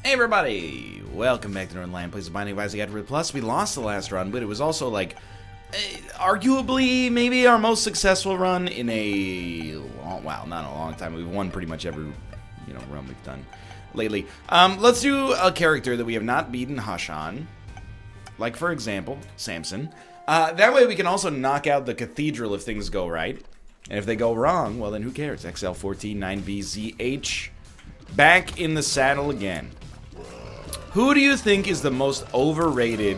Hey everybody! Welcome back to Northernlion, plays the Binding of Isaac AFTERBIRTH Plus. We lost the last run, but it was also like, arguably, maybe our most successful run in a not a long time. We've won pretty much every, run we've done lately. Let's do a character that we have not beaten Hush on. Like, for example, Samson. That way we can also knock out the Cathedral if things go right. And if they go wrong, well then who cares? XL14 9VZH. Back in the saddle again. Who do you think is the most overrated?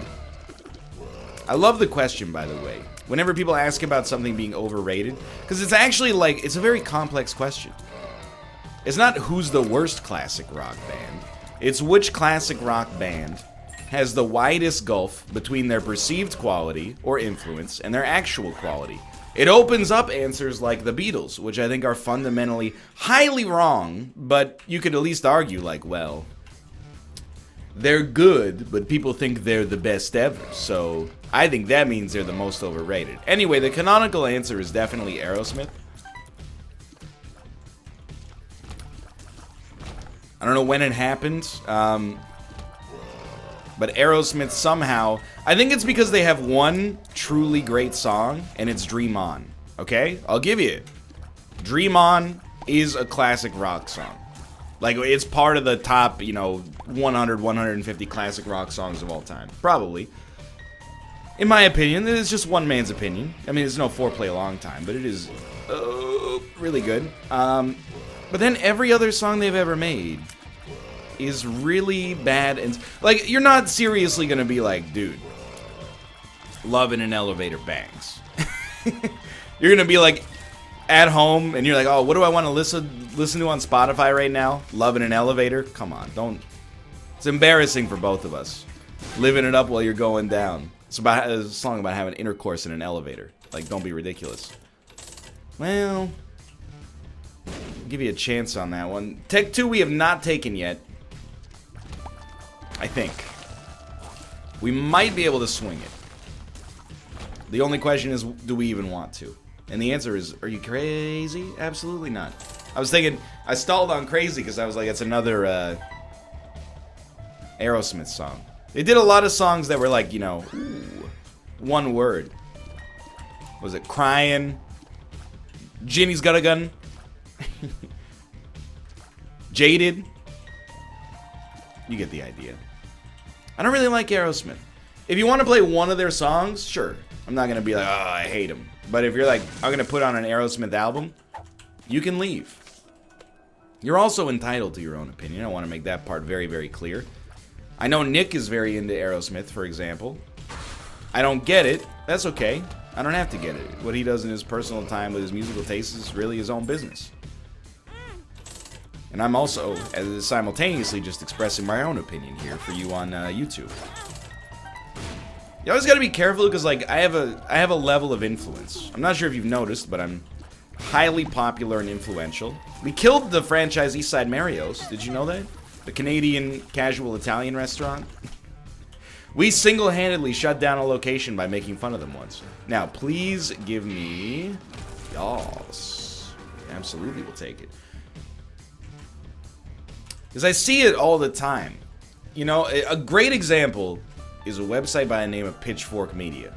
I love the question, by the way. Whenever people ask about something being overrated, because it's actually like, it's a very complex question. It's not who's the worst classic rock band. It's which classic rock band has the widest gulf between their perceived quality or influence and their actual quality. It opens up answers like the Beatles, which I think are fundamentally highly wrong, but you could at least argue like, well, they're good, but people think they're the best ever, so I think that means they're the most overrated. Anyway, the canonical answer is definitely Aerosmith. I don't know when it happened, but Aerosmith somehow, I think it's because they have one truly great song, and it's Dream On, okay? I'll give you it. Dream On is a classic rock song. Like, it's part of the top, 100, 150 classic rock songs of all time. Probably. In my opinion, it is just one man's opinion. I mean, it's no foreplay a long time, but it is really good. But then every other song they've ever made is really bad. And, like, you're not seriously gonna be like, dude, Love in an Elevator bangs. You're gonna be like, at home, and you're like, oh, what do I want to listen to on Spotify right now? Love in an Elevator? Come on, don't. It's embarrassing for both of us. Living it up while you're going down. It's a song about having intercourse in an elevator. Like, don't be ridiculous. Well, I'll give you a chance on that one. Tech 2 we have not taken yet. I think. We might be able to swing it. The only question is, do we even want to? And the answer is, are you crazy? Absolutely not. I was thinking, I stalled on crazy because I was like, it's another Aerosmith song. They did a lot of songs that were like, one word. Was it Crying? Ginny's Got a Gun? Jaded? You get the idea. I don't really like Aerosmith. If you want to play one of their songs, sure. I'm not going to be like, oh, I hate them. But if you're like, I'm going to put on an Aerosmith album, you can leave. You're also entitled to your own opinion. I want to make that part very, very clear. I know Nick is very into Aerosmith, for example. I don't get it. That's okay. I don't have to get it. What he does in his personal time with his musical tastes is really his own business. And I'm also simultaneously just expressing my own opinion here for you on YouTube. You always gotta be careful because, like, I have a level of influence. I'm not sure if you've noticed, but I'm highly popular and influential. We killed the franchise Eastside Mario's. Did you know that? The Canadian casual Italian restaurant. We single-handedly shut down a location by making fun of them once. Now, please give me... Yas. Absolutely, we'll take it. Because I see it all the time. A great example is a website by the name of Pitchfork Media.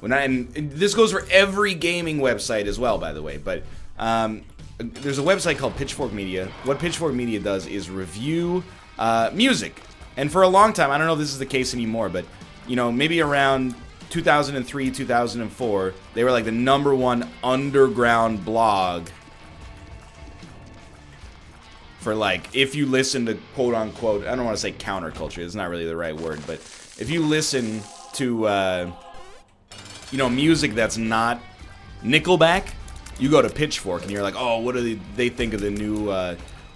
And this goes for every gaming website as well, by the way, but there's a website called Pitchfork Media. What Pitchfork Media does is review music. And for a long time, I don't know if this is the case anymore, but, maybe around 2003, 2004, they were like the #1 underground blog for, like, if you listen to quote-unquote, I don't want to say counterculture, it's not really the right word, but if you listen to, music that's not Nickelback, you go to Pitchfork and you're like, oh, what do they think of the new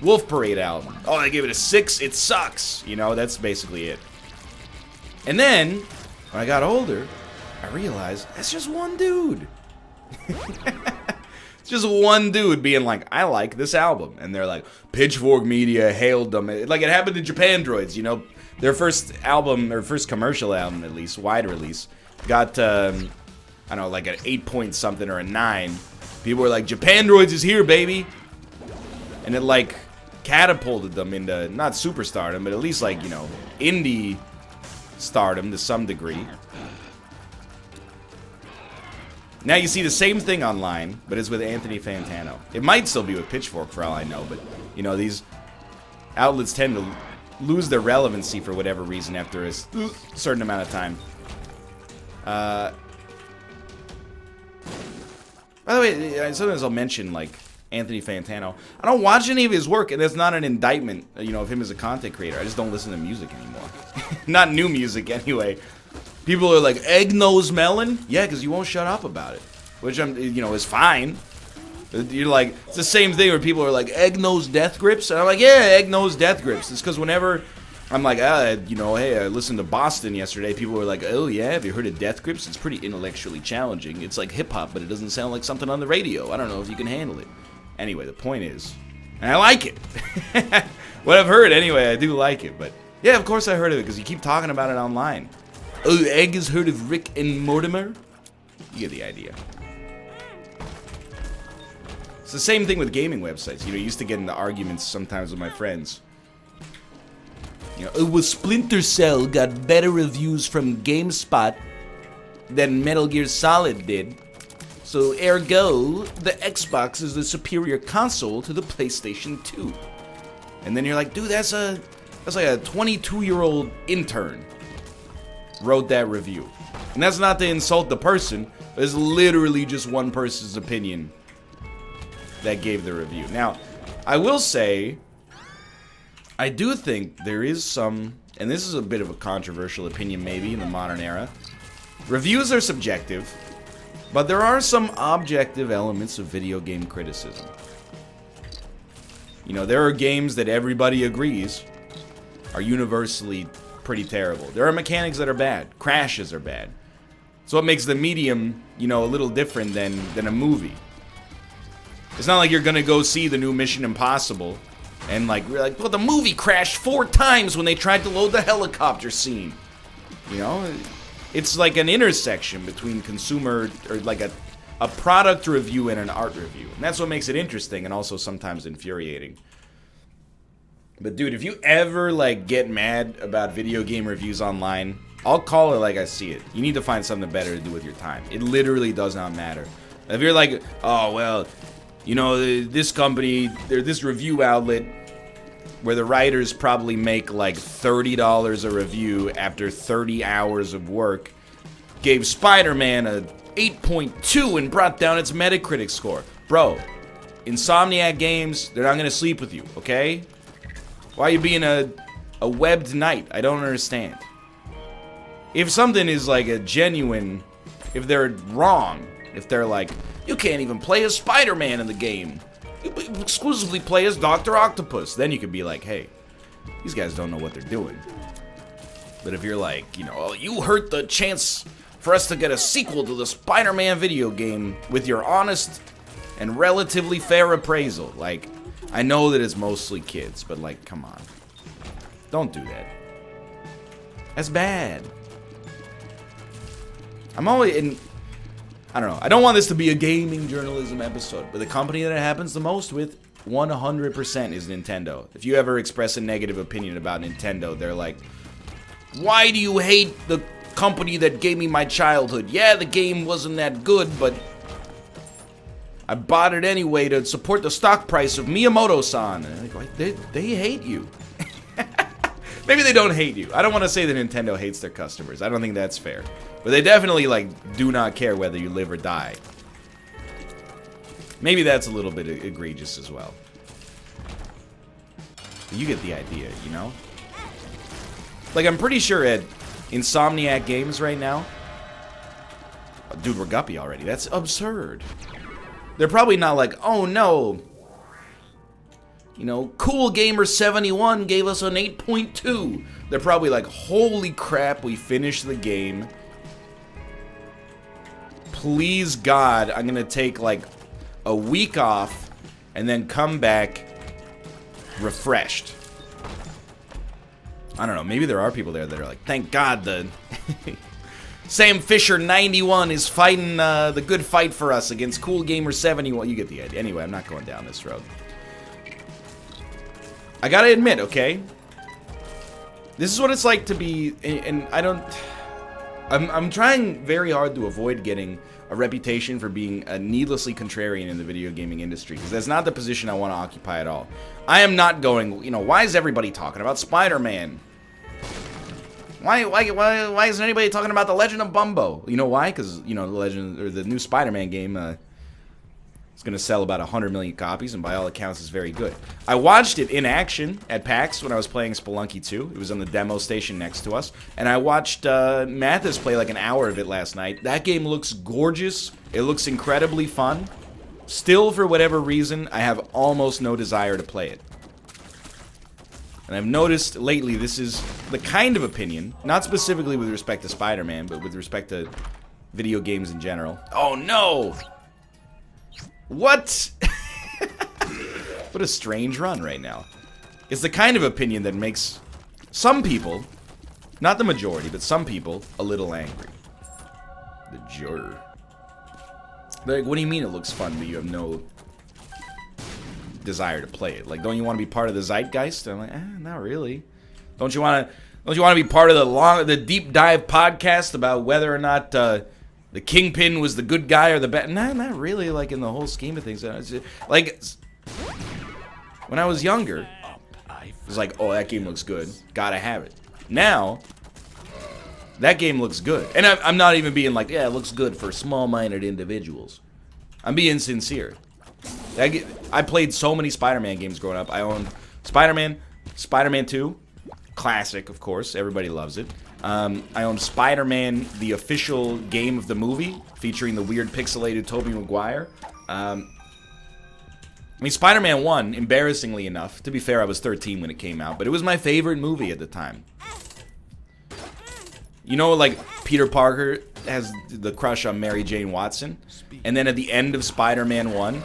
Wolf Parade album? Oh, they give it a 6, it sucks. That's basically it. And then, when I got older, I realized that's just one dude. It's just one dude being like, I like this album. And they're like, Pitchfork Media hailed them. Like it happened to Japan Droids, Their first album, or first commercial album at least, wide release, got, I don't know, like an 8 point something or a 9. People were like, Japan Droids is here, baby. And it, like, catapulted them into, not superstardom, but at least, like, you know, indie stardom to some degree. Now you see the same thing online, but it's with Anthony Fantano. It might still be with Pitchfork for all I know, but, you know, these outlets tend to lose their relevancy for whatever reason after a certain amount of time. By the way, sometimes I'll mention, like, Anthony Fantano. I don't watch any of his work, and that's not an indictment, you know, of him as a content creator. I just don't listen to music anymore. Not new music, anyway. People are like, Egg Nose Melon? Yeah, because you won't shut up about it. Which, you know, is fine. You're like, it's the same thing where people are like, Egg Nose Death Grips? And I'm like, yeah, Egg Nose Death Grips. It's because whenever I'm like, you know, hey, I listened to Boston yesterday, people were like, oh yeah, have you heard of Death Grips? It's pretty intellectually challenging. It's like hip-hop, but it doesn't sound like something on the radio. I don't know if you can handle it. Anyway, the point is, and I like it. What I've heard, anyway, I do like it. But yeah, of course I heard of it, because you keep talking about it online. Oh, Egg has heard of Rick and Mortimer? You get the idea. It's the same thing with gaming websites. You know, I used to get into arguments sometimes with my friends. You know, oh, well, Splinter Cell got better reviews from GameSpot than Metal Gear Solid did. So, ergo, the Xbox is the superior console to the PlayStation 2. And then you're like, dude, that's like a 22-year-old intern wrote that review. And that's not to insult the person, but it's literally just one person's opinion that gave the review. Now, I will say, I do think there is some, and this is a bit of a controversial opinion maybe in the modern era, reviews are subjective, but there are some objective elements of video game criticism. You know, there are games that everybody agrees are universally pretty terrible. There are mechanics that are bad. Crashes are bad. So it makes the medium, you know, a little different than a movie. It's not like you're gonna go see the new Mission Impossible and like, we're like, well, the movie crashed 4 times when they tried to load the helicopter scene. You know? It's like an intersection between consumer, or like a product review and an art review. And that's what makes it interesting and also sometimes infuriating. But dude, if you ever like get mad about video game reviews online, I'll call it like I see it. You need to find something better to do with your time. It literally does not matter. If you're like, oh, well, you know, this company, they're this review outlet where the writers probably make like $30 a review after 30 hours of work, gave Spider-Man a 8.2 and brought down its Metacritic score. Bro, Insomniac Games, they're not gonna sleep with you, okay? Why are you being a webbed knight? I don't understand. If something is like a genuine, if they're wrong, if they're like, you can't even play as Spider-Man in the game, you exclusively play as Dr. Octopus, then you could be like, hey, these guys don't know what they're doing. But if you're like, you know, oh, you hurt the chance for us to get a sequel to the Spider-Man video game with your honest and relatively fair appraisal, like, I know that it's mostly kids, but like, come on. Don't do that. That's bad. I'm always in, I don't know. I don't want this to be a gaming journalism episode, but the company that it happens the most with 100% is Nintendo. If you ever express a negative opinion about Nintendo, they're like, why do you hate the company that gave me my childhood? Yeah, the game wasn't that good, but I bought it anyway to support the stock price of Miyamoto-san. And like, they hate you. Maybe they don't hate you. I don't want to say that Nintendo hates their customers. I don't think that's fair. But they definitely, like, do not care whether you live or die. Maybe that's a little bit egregious as well. But you get the idea, you know? Like, I'm pretty sure at Insomniac Games right now... Dude, we're guppy already. That's absurd. They're probably not like, oh no, you know, Cool Gamer 71 gave us an 8.2. They're probably like, holy crap, we finished the game. Please God, I'm gonna take like a week off and then come back refreshed. I don't know, maybe there are people there that are like, thank God the Sam Fisher 91 is fighting the good fight for us against Cool Gamer 71. You get the idea. Anyway, I'm not going down this road. I gotta admit, okay? This is what it's like to be, and I don't... I'm trying very hard to avoid getting a reputation for being a needlessly contrarian in the video gaming industry, because that's not the position I want to occupy at all. I am not going, you know, why is everybody talking about Spider-Man? Why isn't anybody talking about The Legend of Bumbo? You know why? Because, you know, the new Spider-Man game is going to sell about 100 million copies, and by all accounts is very good. I watched it in action at PAX when I was playing Spelunky 2. It was on the demo station next to us. And I watched Mathis play like an hour of it last night. That game looks gorgeous. It looks incredibly fun. Still, for whatever reason, I have almost no desire to play it. And I've noticed lately this is the kind of opinion, not specifically with respect to Spider-Man, but with respect to video games in general. Oh no! What? What a strange run right now. It's the kind of opinion that makes some people, not the majority, but some people, a little angry. The juror. Like, what do you mean it looks fun, but you have no desire to play it? Like, don't you want to be part of the zeitgeist? I'm like, not really. Don't you want to be part of the deep dive podcast about whether or not the Kingpin was the good guy or the bad? Nah, not really. Like, in the whole scheme of things, like when I was younger, it was like, oh, that game looks good, gotta have it. Now, that game looks good, and I'm not even being like, yeah, it looks good for small-minded individuals. I'm being sincere. I played so many Spider-Man games growing up. I owned Spider-Man, Spider-Man 2, classic, of course. Everybody loves it. I owned Spider-Man, the official game of the movie, featuring the weird pixelated Tobey Maguire. I mean, Spider-Man 1, embarrassingly enough, to be fair, I was 13 when it came out, but it was my favorite movie at the time. You know, like, Peter Parker has the crush on Mary Jane Watson, and then at the end of Spider-Man 1,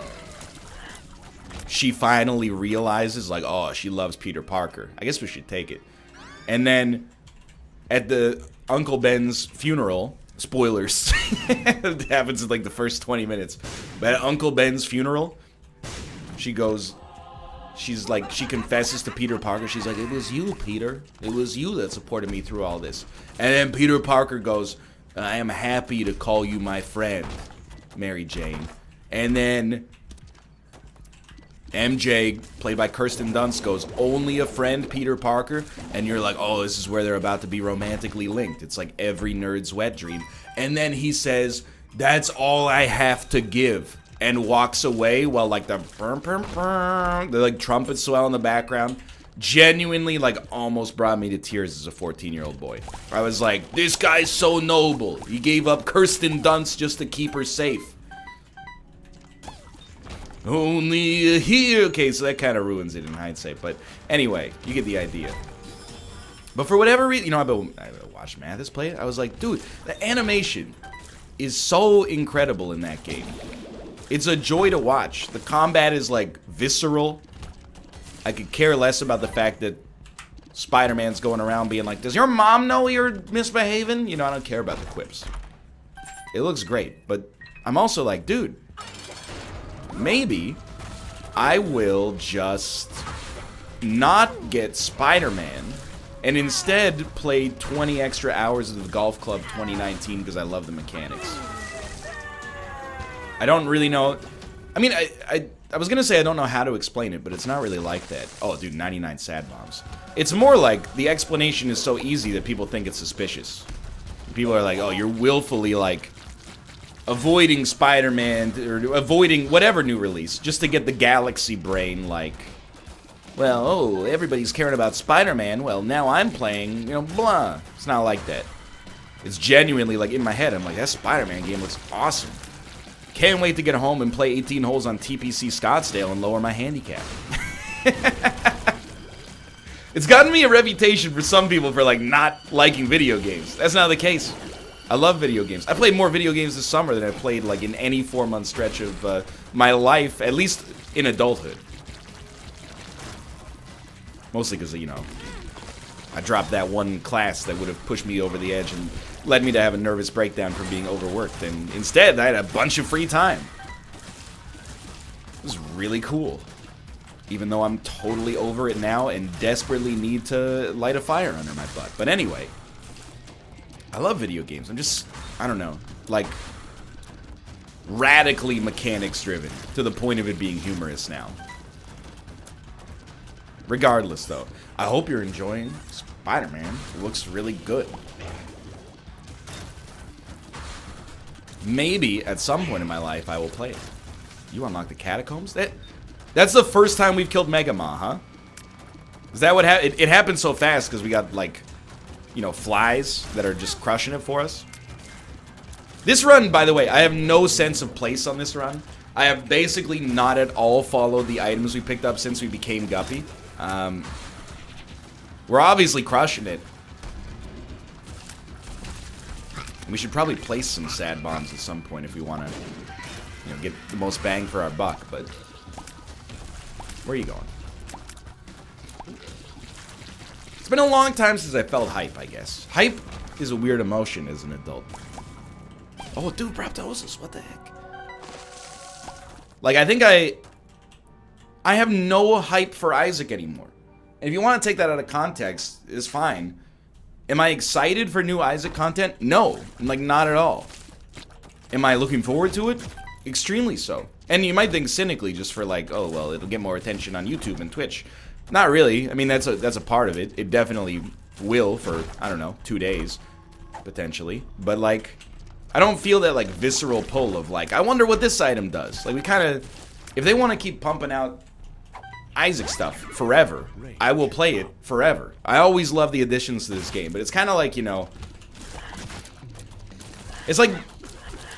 she finally realizes, like, oh, she loves Peter Parker. I guess we should take it. And then at the Uncle Ben's funeral, spoilers, it happens in like the first 20 minutes, but at Uncle Ben's funeral, she confesses to Peter Parker. She's like, it was you, Peter. It was you that supported me through all this. And then Peter Parker goes, I am happy to call you my friend, Mary Jane. And then MJ, played by Kirsten Dunst, goes, only a friend, Peter Parker? And you're like, oh, this is where they're about to be romantically linked. It's like every nerd's wet dream. And then he says, that's all I have to give, and walks away while like the like trumpets swell in the background. Genuinely, like, almost brought me to tears as a 14-year-old boy. I was like, this guy's so noble. He gave up Kirsten Dunst just to keep her safe. Only here. Okay, so that kind of ruins it in hindsight. But anyway, you get the idea. But for whatever reason, you know, I watched Mathis play it. I was like, dude, the animation is so incredible in that game. It's a joy to watch. The combat is, like, visceral. I could care less about the fact that Spider-Man's going around being like, does your mom know you're misbehaving? You know, I don't care about the quips. It looks great, but I'm also like, dude, maybe I will just not get Spider-Man and instead play 20 extra hours of the Golf Club 2019 because I love the mechanics. I don't really know. I mean, I was gonna say I don't know how to explain it, but it's not really like that. Oh, dude, 99 sad bombs. It's more like the explanation is so easy that people think it's suspicious. People are like, oh, you're willfully, like, avoiding Spider-Man, or avoiding whatever new release, just to get the galaxy brain, like, well, oh, everybody's caring about Spider-Man, well, now I'm playing, you know, blah. It's not like that. It's genuinely, like, in my head, I'm like, that Spider-Man game looks awesome. Can't wait to get home and play 18 holes on TPC Scottsdale and lower my handicap. It's gotten me a reputation for some people for, like, not liking video games. That's not the case. I love video games. I played more video games this summer than I played, like, in any 4-month stretch of my life, at least in adulthood. Mostly because, you know, I dropped that one class that would have pushed me over the edge and led me to have a nervous breakdown from being overworked. And instead, I had a bunch of free time. It was really cool. Even though I'm totally over it now and desperately need to light a fire under my butt. But anyway, I love video games. I'm just, I don't know, like, radically mechanics driven to the point of it being humorous now. Regardless, though, I hope you're enjoying Spider-Man. It looks really good. Maybe at some point in my life I will play it. You unlock the catacombs? That's the first time we've killed Mega Ma, huh? Is that what happened? It happened so fast because we got, like, you know, flies that are just crushing it for us. This run, by the way, I have no sense of place on this run. I have basically not at all followed the items we picked up since we became Guppy. We're obviously crushing it. We should probably place some sad bombs at some point if we want to, you know, get the most bang for our buck, but... Where are you going? It's been a long time since I felt hype, I guess. Hype is a weird emotion as an adult. Oh, dude, Raptosis, what the heck? Like, I think I have no hype for Isaac anymore. And if you want to take that out of context, it's fine. Am I excited for new Isaac content? No, like, not at all. Am I looking forward to it? Extremely so. And you might think cynically just for like, oh, well, it'll get more attention on YouTube and Twitch. Not really. I mean, that's a part of it. It definitely will for, I don't know, 2 days, potentially. But, like, I don't feel that, like, visceral pull of, like, I wonder what this item does. Like, we kind of, if they want to keep pumping out Isaac stuff forever, I will play it forever. I always love the additions to this game, but it's kind of like, you know, it's like,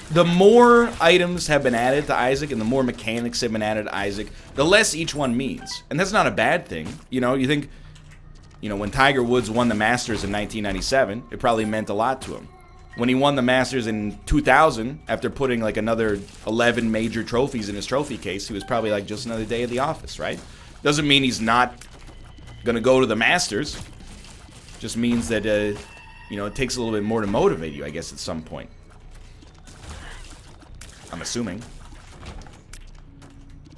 the more items have been added to Isaac and the more mechanics have been added to Isaac, the less each one means. And that's not a bad thing. You know, you think, you know, when Tiger Woods won the Masters in 1997, it probably meant a lot to him. When he won the Masters in 2000, after putting like another 11 major trophies in his trophy case, he was probably like just another day at the office, right? Doesn't mean he's not going to go to the Masters. Just means that, you know, it takes a little bit more to motivate you, I guess, at some point. I'm assuming.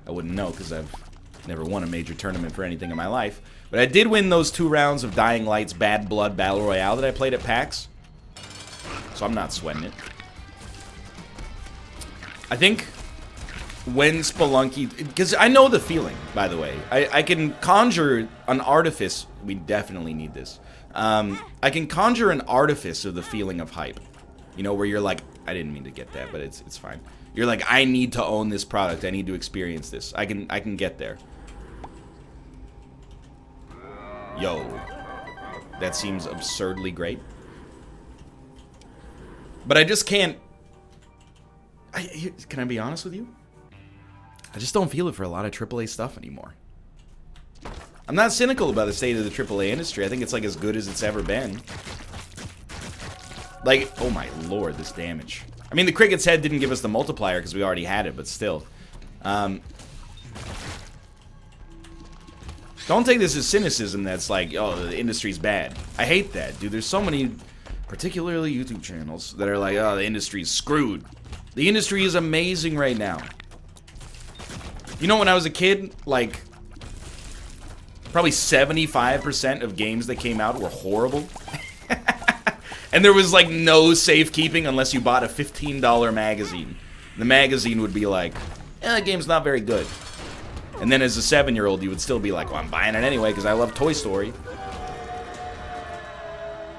I wouldn't know because I've never won a major tournament for anything in my life. But I did win those 2 rounds of Dying Light's Bad Blood Battle Royale that I played at PAX. So I'm not sweating it. I think when Spelunky... Because I know the feeling, by the way. I can conjure an artifice... We definitely need this. I can conjure an artifice of the feeling of hype. You know, where you're like... I didn't mean to get that, but it's fine. You're like, I need to own this product. I need to experience this. I can get there. Yo. That seems absurdly great. But I just can't... Can I be honest with you? I just don't feel it for a lot of AAA stuff anymore. I'm not cynical about the state of the AAA industry. I think it's like as good as it's ever been. Like, oh my lord, this damage. I mean, the Cricket's Head didn't give us the multiplier because we already had it, but still. Don't take this as cynicism that's like, oh, the industry's bad. I hate that, dude. There's so many, particularly YouTube channels, that are like, oh, the industry's screwed. The industry is amazing right now. You know, when I was a kid, like, probably 75% of games that came out were horrible. And there was, like, no safekeeping unless you bought a $15 magazine. The magazine would be like, that game's not very good. And then as a 7-year-old, you would still be like, well, I'm buying it anyway because I love Toy Story.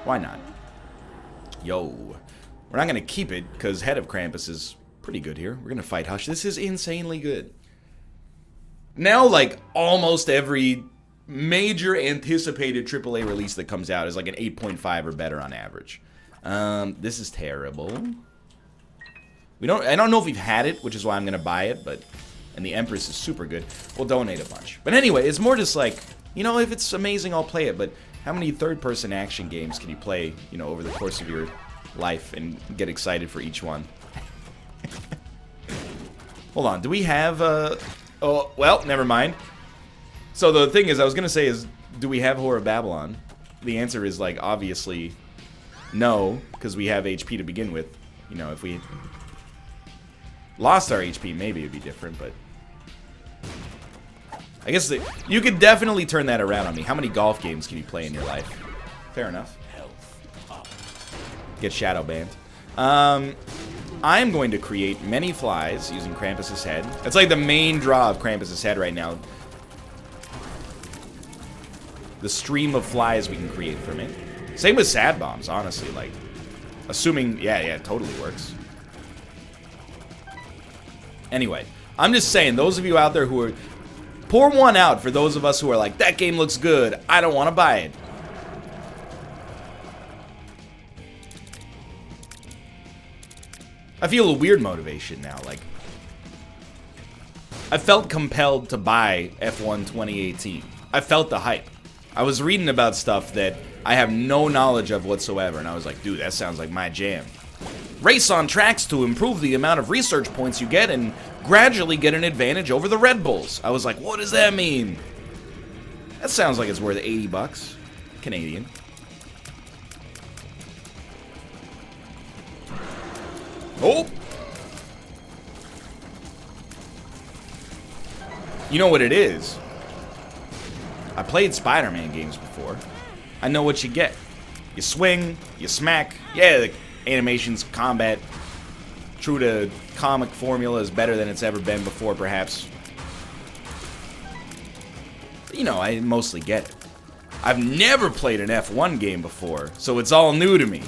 Why not? Yo. We're not going to keep it because Head of Krampus is pretty good here. We're going to fight Hush. This is insanely good. Now, like, almost every major anticipated AAA release that comes out is like an 8.5 or better on average. This is terrible. I don't know if we've had it, which is why I'm gonna buy it, but and the Empress is super good. We'll donate a bunch. But anyway, it's more just like, you know, if it's amazing, I'll play it, but how many third-person action games can you play, you know, over the course of your life and get excited for each one? Hold on, do we have oh, well, never mind. So the thing is, I was gonna say is, do we have Horror of Babylon? The answer is, like, obviously no, because we have HP to begin with. You know, if we lost our HP, maybe it'd be different, but I guess you could definitely turn that around on me. How many golf games can you play in your life? Fair enough. Get shadow banned. I'm going to create many flies using Krampus's head. That's like the main draw of Krampus's head right now. The stream of flies we can create from it. Same with sad bombs, honestly. Like, assuming, yeah, it totally works. Anyway, I'm just saying, those of you out there who are, pour one out for those of us who are like, that game looks good, I don't want to buy it. I feel a weird motivation now, like, I felt compelled to buy F1 2018. I felt the hype. I was reading about stuff that I have no knowledge of whatsoever, and I was like, dude, that sounds like my jam. Race on tracks to improve the amount of research points you get and gradually get an advantage over the Red Bulls. I was like, what does that mean? That sounds like it's worth 80 bucks. Canadian. Oh! You know what it is? I played Spider-Man games before. I know what you get. You swing, you smack. Yeah, the animations, combat, true to comic formula, is better than it's ever been before, perhaps. You know, I mostly get it. I've never played an F1 game before, so it's all new to me.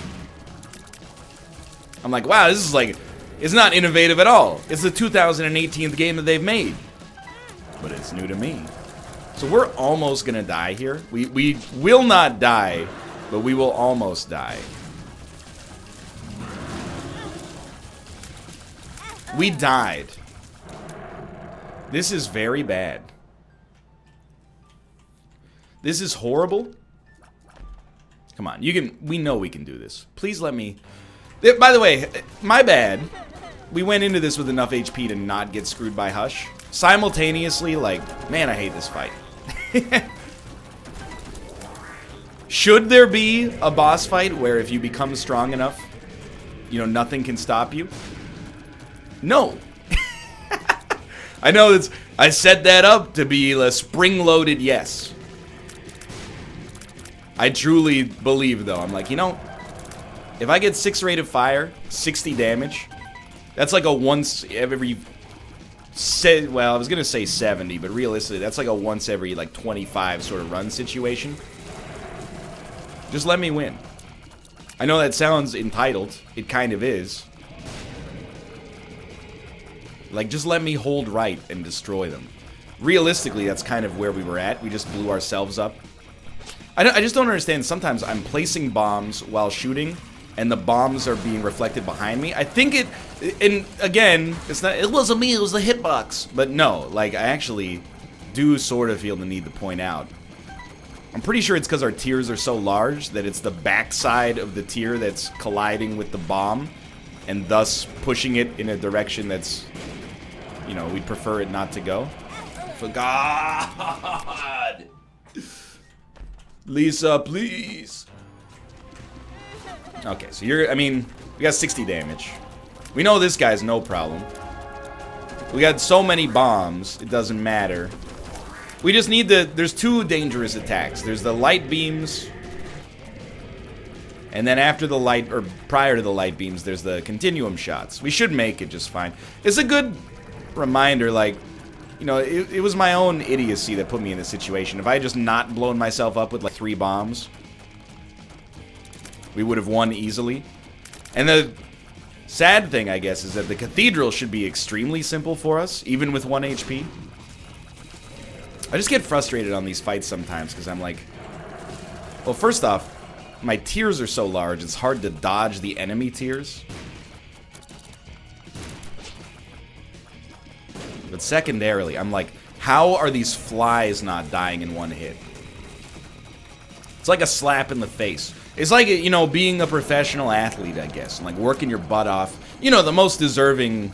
I'm like, wow, this is like, it's not innovative at all. It's the 2018th game that they've made. But it's new to me. So we're almost gonna die here. We will not die, but we will almost die. We died. This is very bad. This is horrible. Come on, we know we can do this. Please let me... By the way, my bad. We went into this with enough HP to not get screwed by Hush. Simultaneously, like, man, I hate this fight. Should there be a boss fight where if you become strong enough, you know, nothing can stop you? No. I know I set that up to be a spring-loaded yes. I truly believe, though. I'm like, you know, if I get 6 rate of fire, 60 damage, that's like a once every... Well, I was going to say 70, but realistically, that's like a once every, like, 25 sort of run situation. Just let me win. I know that sounds entitled. It kind of is. Like, just let me hold right and destroy them. Realistically, that's kind of where we were at. We just blew ourselves up. I just don't understand. Sometimes I'm placing bombs while shooting, and the bombs are being reflected behind me. I think it... And, again, it wasn't me, it was the hitbox. But no, like, I actually do sort of feel the need to point out. I'm pretty sure it's because our tiers are so large that it's the backside of the tier that's colliding with the bomb, and thus pushing it in a direction that's, you know, we'd prefer it not to go. For God! Lisa, please! Okay, so I mean, we got 60 damage. We know this guy's no problem. We got so many bombs, it doesn't matter. We just need there's 2 dangerous attacks. There's the light beams, and then after the light, or prior to the light beams, there's the continuum shots. We should make it just fine. It's a good reminder, like, you know, it was my own idiocy that put me in this situation. If I had just not blown myself up with like 3 bombs, we would have won easily. And the sad thing, I guess, is that the cathedral should be extremely simple for us, even with 1 HP. I just get frustrated on these fights sometimes, because I'm like... Well, first off, my tiers are so large, it's hard to dodge the enemy tiers. But secondarily, I'm like, how are these flies not dying in 1 hit? It's like a slap in the face. It's like, you know, being a professional athlete, I guess. And like working your butt off. You know, the most deserving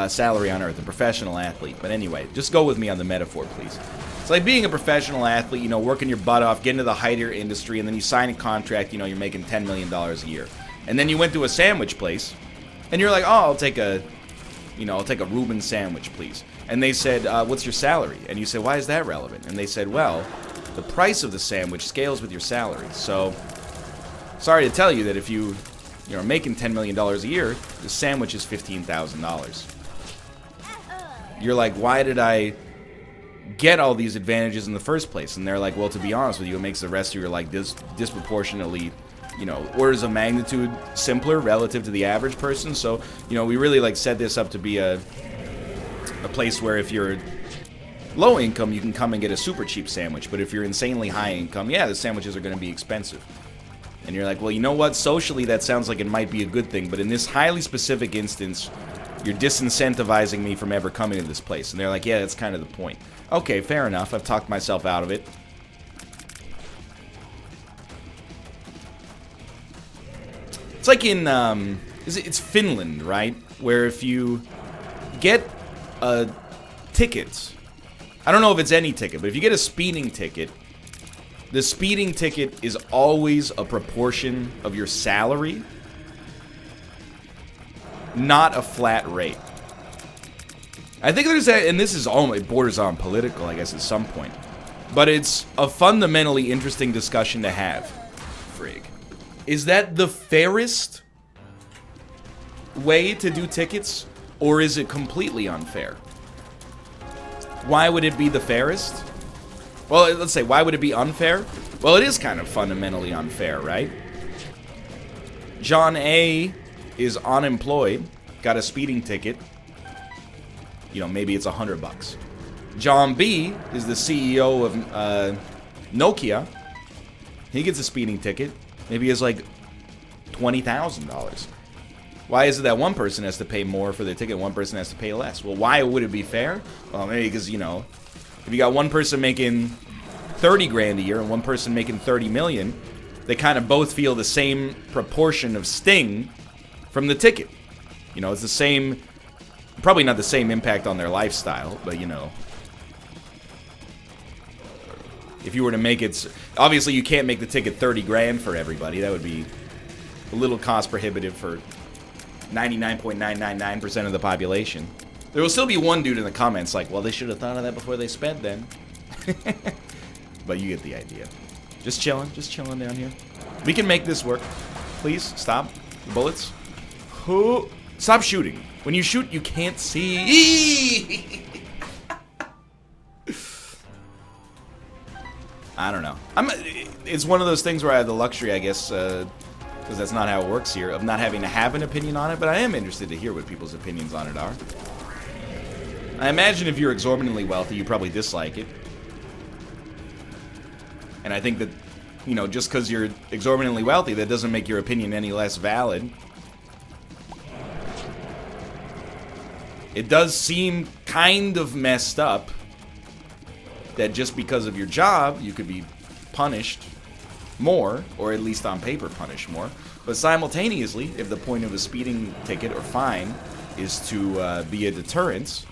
salary on earth, a professional athlete. But anyway, just go with me on the metaphor, please. It's like being a professional athlete, you know, working your butt off, getting to the height of your industry, and then you sign a contract, you know, you're making $10 million a year. And then you went to a sandwich place, and you're like, oh, I'll take a Reuben sandwich, please. And they said, what's your salary? And you said, why is that relevant? And they said, well, the price of the sandwich scales with your salary. So, sorry to tell you that if you're making $10 million a year, the sandwich is $15,000. You're like, why did I get all these advantages in the first place? And they're like, well, to be honest with you, it makes the rest of your life disproportionately, orders of magnitude simpler relative to the average person. So, we really like set this up to be a place where if you're low income, you can come and get a super cheap sandwich. But if you're insanely high income, yeah, the sandwiches are going to be expensive. And you're like, well, you know what? Socially, that sounds like it might be a good thing. But in this highly specific instance, you're disincentivizing me from ever coming to this place. And they're like, yeah, that's kind of the point. Okay, fair enough. I've talked myself out of it. It's like in, it's Finland, right? Where if you get a ticket, I don't know if it's any ticket, but if you get a speeding ticket, the speeding ticket is always a proportion of your salary, not a flat rate. I think there's that, and this is all, it borders on political, I guess, at some point. But it's a fundamentally interesting discussion to have. Frig. Is that the fairest way to do tickets, or is it completely unfair? Why would it be the fairest? Well, let's say, why would it be unfair? Well, it is kind of fundamentally unfair, right? John A is unemployed, got a speeding ticket. Maybe it's $100. John B is the CEO of Nokia. He gets a speeding ticket. Maybe he has like $20,000. Why is it that one person has to pay more for their ticket, one person has to pay less? Well, why would it be fair? Well, maybe because, if you got one person making 30 grand a year and one person making 30 million, they kind of both feel the same proportion of sting from the ticket. It's the same, probably not the same impact on their lifestyle, but if you were to make it, obviously you can't make the ticket 30 grand for everybody. That would be a little cost prohibitive for 99.999% of the population. There will still be one dude in the comments like, well, they should have thought of that before they spent then. But you get the idea. Just chilling down here. We can make this work. Please, stop. Bullets. Stop shooting. When you shoot, you can't see. I don't know. It's one of those things where I have the luxury, I guess, because that's not how it works here, of not having to have an opinion on it, but I am interested to hear what people's opinions on it are. I imagine if you're exorbitantly wealthy, you probably dislike it. And I think that, just because you're exorbitantly wealthy, that doesn't make your opinion any less valid. It does seem kind of messed up that just because of your job, you could be punished more, or at least on paper punished more. But simultaneously, if the point of a speeding ticket or fine is to be a deterrence,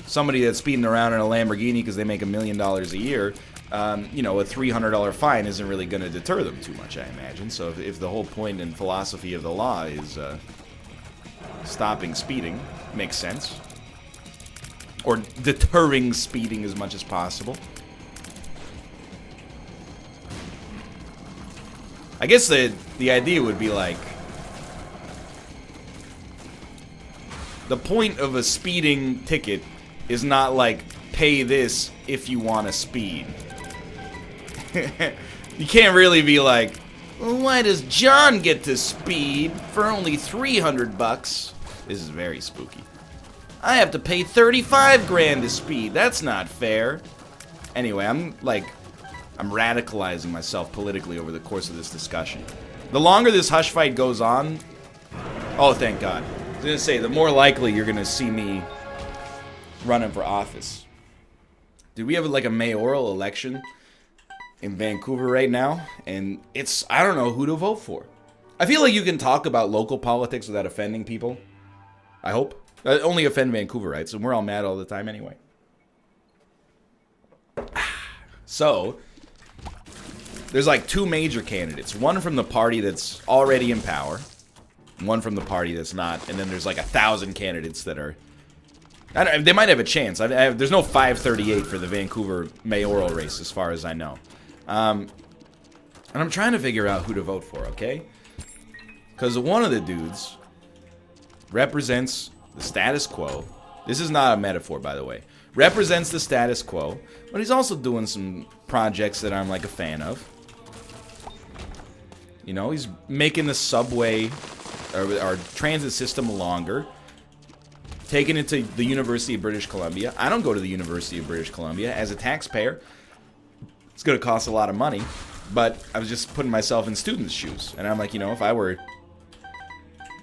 somebody that's speeding around in a Lamborghini because they make $1 million a year, a $300 fine isn't really going to deter them too much, I imagine. So if the whole point and philosophy of the law is stopping speeding, makes sense. Or deterring speeding as much as possible. I guess the idea would be like, the point of a speeding ticket is not like, pay this if you want to speed. You can't really be like, well, why does John get to speed for only $300? This is very spooky. I have to pay 35 grand to speed. That's not fair. Anyway, I'm radicalizing myself politically over the course of this discussion. The longer this hush fight goes on, oh, thank God. I was gonna say, the more likely you're gonna see me running for office. Dude, we have like a mayoral election in Vancouver right now, and I don't know who to vote for. I feel like you can talk about local politics without offending people. I hope. Only offend Vancouverites, and we're all mad all the time anyway. So, there's like two major candidates. One from the party that's already in power, one from the party that's not, and then there's like 1,000 candidates that are They might have a chance. There's no 538 for the Vancouver mayoral race, as far as I know. And I'm trying to figure out who to vote for, okay? Because one of the dudes represents the status quo. This is not a metaphor, by the way. Represents the status quo, but he's also doing some projects that I'm like a fan of. You know, he's making the subway or our transit system longer, taking it to the University of British Columbia. I don't go to the University of British Columbia. As a taxpayer, it's going to cost a lot of money, but I was just putting myself in students' shoes. And I'm like, you know, if I were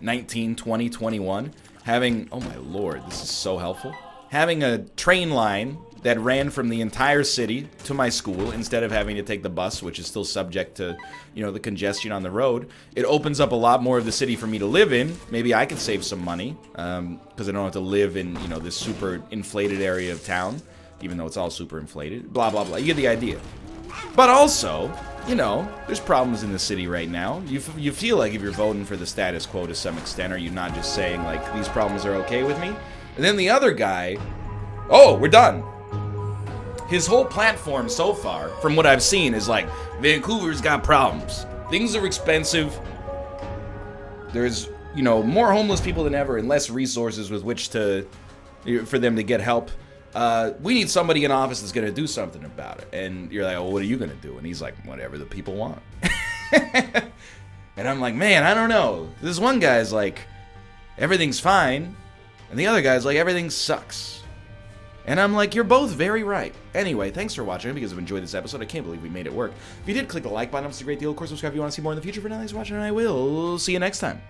19, 20, 21, having, oh my lord, this is so helpful, having a train line that ran from the entire city to my school instead of having to take the bus, which is still subject to, you know, the congestion on the road. It opens up a lot more of the city for me to live in. Maybe I could save some money because I don't have to live in, you know, this super inflated area of town, even though it's all super inflated. Blah, blah, blah. You get the idea. But also, you know, there's problems in the city right now. You feel like if you're voting for the status quo to some extent, are you not just saying, like, these problems are okay with me? And then the other guy, oh, we're done. His whole platform so far, from what I've seen, is like, Vancouver's got problems. Things are expensive. There's, you know, more homeless people than ever and less resources with which to, for them to get help. We need somebody in office that's going to do something about it. And you're like, oh, what are you going to do? And he's like, whatever the people want. And I'm like, man, I don't know. This one guy's like, everything's fine. And the other guy's like, everything sucks. And I'm like, you're both very right. Anyway, thanks for watching. I hope you guys have enjoyed this episode. I can't believe we made it work. If you did, click the like button. It's a great deal. Of course, subscribe if you want to see more in the future. For now, thanks for watching, and I will see you next time.